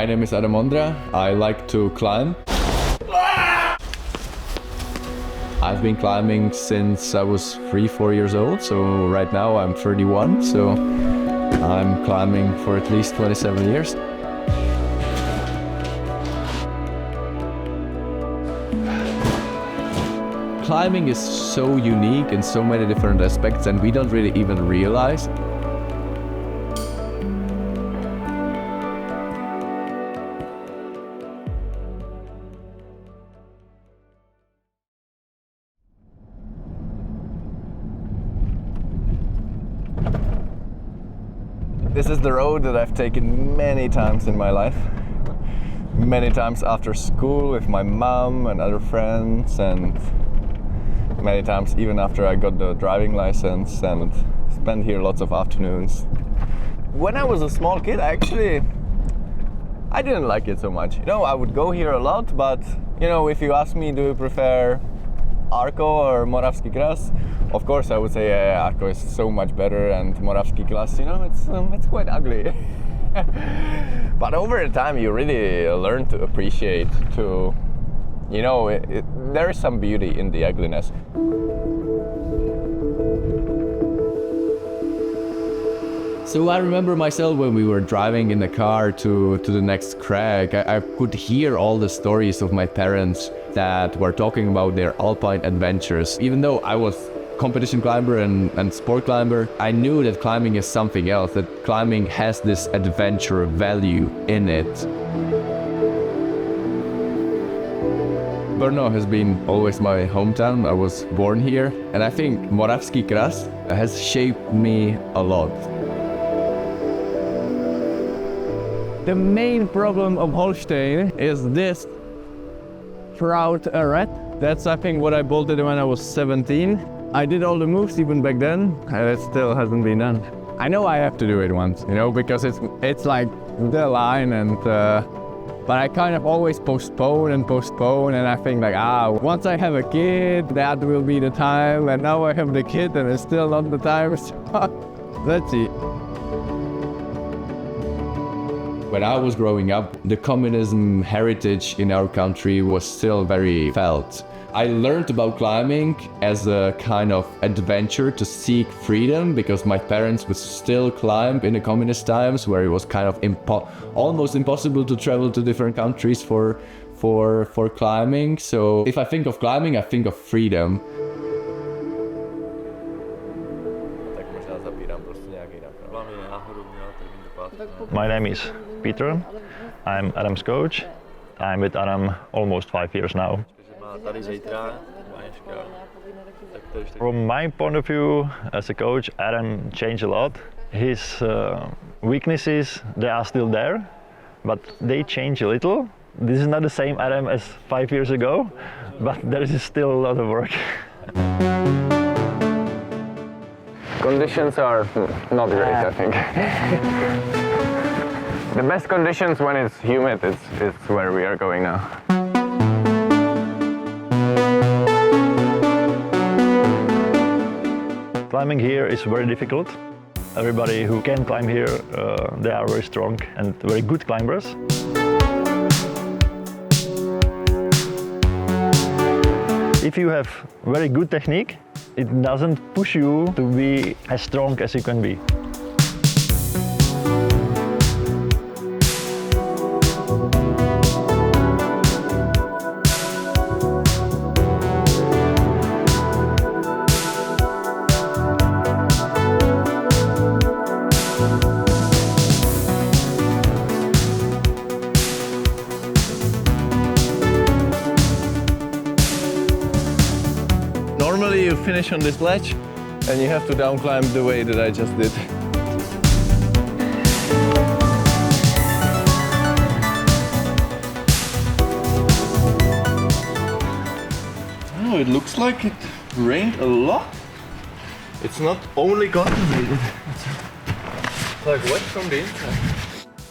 My name is Adam Ondra. I like to climb. I've been climbing since I was 3-4 years old, so right now I'm 31, so I'm climbing for at least 27 years. Climbing is so unique in so many different aspects, and we don't really even realize. This is the road that I've taken many times in my life. Many times after school with my mom and other friends, and many times even after I got the driving license, and spent here lots of afternoons. When I was a small kid, I didn't like it so much. You know, I would go here a lot, but you know, if you ask me, do you prefer Arco or Moravský Kras? Of course, I would say Arco is so much better, and Moravský Kras, you know, it's quite ugly. But over the time, you really learn to appreciate, you know, there is some beauty in the ugliness. So I remember myself when we were driving in the car to the next crag, I could hear all the stories of my parents that were talking about their alpine adventures. Even though I was competition climber and sport climber, I knew that climbing is something else, that climbing has this adventure value in it. Brno has been always my hometown. I was born here, and I think Moravský Kras has shaped me a lot. The main problem of Holstein is this proud rat. That's, I think, what I bolted when I was 17. I did all the moves even back then, and it still hasn't been done. I know I have to do it once, you know, because it's like the line, and but I kind of always postpone, and I think like, once I have a kid, that will be the time, and now I have the kid and it's still not the time, so let's see. When I was growing up, the communism heritage in our country was still very felt. I learned about climbing as a kind of adventure to seek freedom, because my parents would still climb in the communist times, where it was kind of almost impossible to travel to different countries for climbing. So if I think of climbing, I think of freedom. My name is Peter. I'm Adam's coach. I'm with Adam almost 5 years now. From my point of view as a coach, Adam changed a lot. His weaknesses, they are still there, but they change a little. This is not the same Adam as 5 years ago, but there is still a lot of work. Conditions are not great, I think. The best conditions when it's humid, it's where we are going now. Climbing here is very difficult. Everybody who can climb here, they are very strong and very good climbers. If you have very good technique, it doesn't push you to be as strong as you can be. Normally you finish on this ledge and you have to down climb the way that I just did. Oh, it looks like it rained a lot. It's not only concentrated, it's like wet from the inside.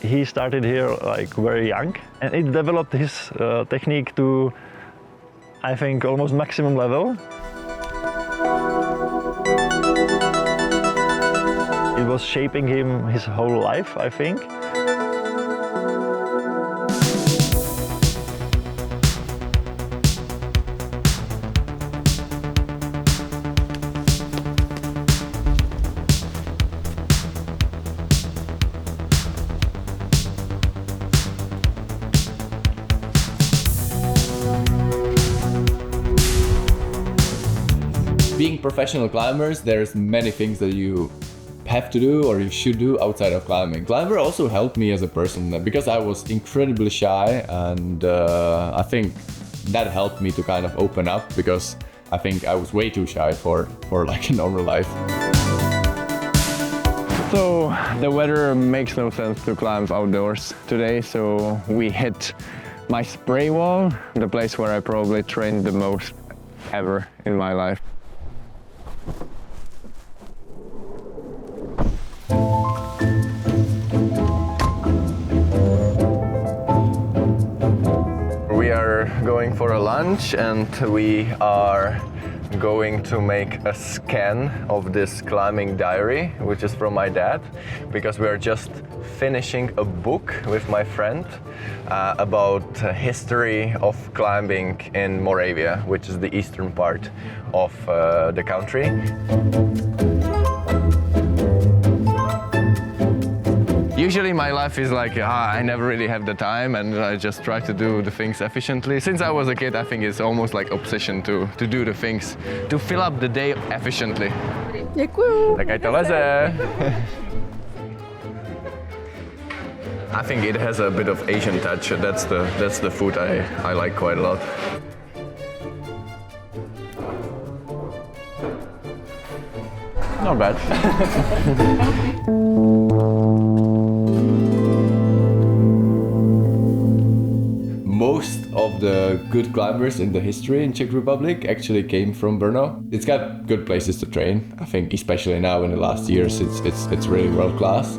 He started here like very young, and it developed his technique to, I think, almost maximum level. It was shaping him his whole life, I think. professional climbers, there's many things that you have to do or you should do outside of climbing. Climber also helped me as a person because I was incredibly shy, and I think that helped me to kind of open up, because I think I was way too shy for like a normal life. So the weather makes no sense to climb outdoors today, so we hit my spray wall, the place where I probably trained the most ever in my life. We are going for a lunch, and we are going to make a scan of this climbing diary, which is from my dad, because we are just finishing a book with my friend about history of climbing in Moravia, which is the eastern part of the country. Usually my life is like, I never really have the time, and I just try to do the things efficiently. Since I was a kid, I think it's almost like obsession to do the things, to fill up the day efficiently. Děkuju. Tak ať to leze. I think it has a bit of Asian touch. That's the food I like quite a lot. Not bad. Most of the good climbers in the history in Czech Republic actually came from Brno. It's got good places to train. I think especially now in the last years it's really world class.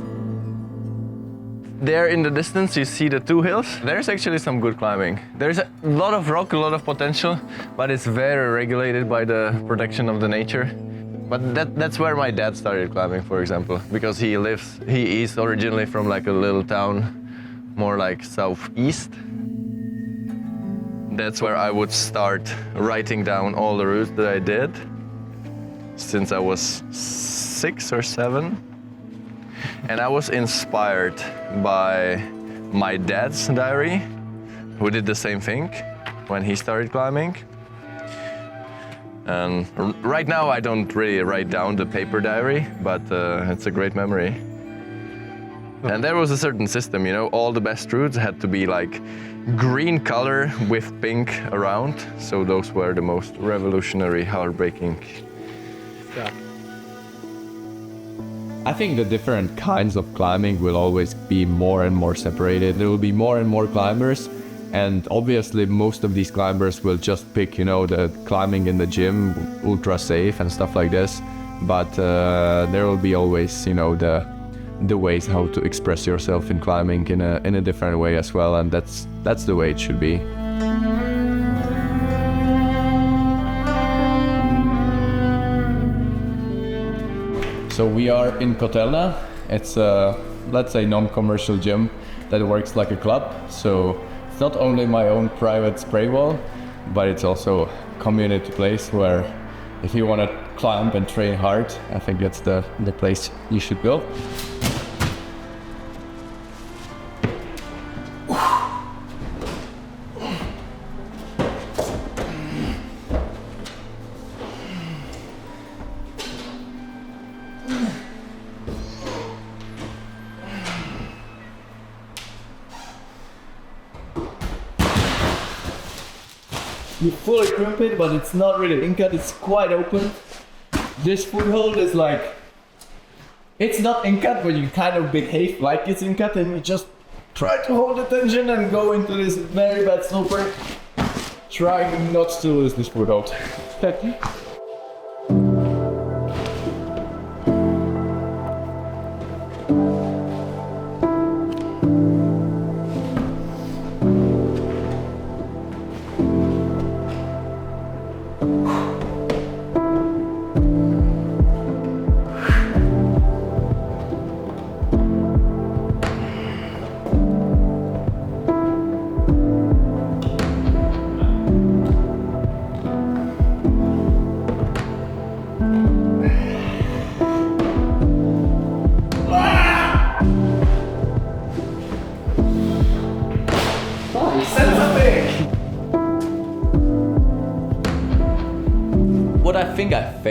There in the distance you see the two hills. There's actually some good climbing. There's a lot of rock, a lot of potential, but it's very regulated by the protection of the nature. But that's where my dad started climbing, for example, because he is originally from like a little town more like southeast. That's where I would start writing down all the routes that I did since I was 6 or 7. And I was inspired by my dad's diary, who did the same thing when he started climbing. And right now I don't really write down the paper diary, but it's a great memory. And there was a certain system, you know, all the best routes had to be like green color with pink around. So those were the most revolutionary, heartbreaking. Yeah. I think the different kinds of climbing will always be more and more separated. There will be more and more climbers, and obviously most of these climbers will just pick, you know, the climbing in the gym, ultra safe and stuff like this. But there will be always, you know, the ways how to express yourself in climbing in a different way as well, and that's the way it should be. So we are in Kotelna. It's a, let's say, non-commercial gym that works like a club. So it's not only my own private spray wall, but it's also a community place where if you want to climb and train hard, I think that's the place you should go. You fully grip it, but it's not really in-cut, it's quite open. This foothold is like, it's not in-cut, but you kind of behave like it's in-cut, and you just try to hold the tension and go into this very bad sloper, trying not to lose this foothold.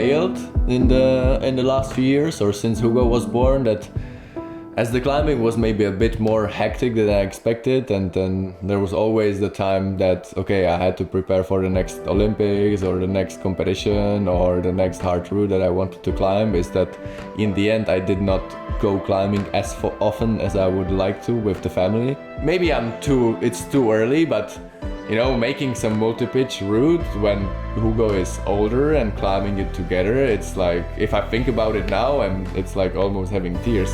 failed in the last few years, or since Hugo was born, that as the climbing was maybe a bit more hectic than I expected, and then there was always the time that, okay, I had to prepare for the next Olympics or the next competition or the next hard route that I wanted to climb, is that in the end I did not go climbing as often as I would like to with the family. Maybe it's too early, but you know, making some multi-pitch route when Hugo is older and climbing it together, it's like, if I think about it now, and it's like almost having tears.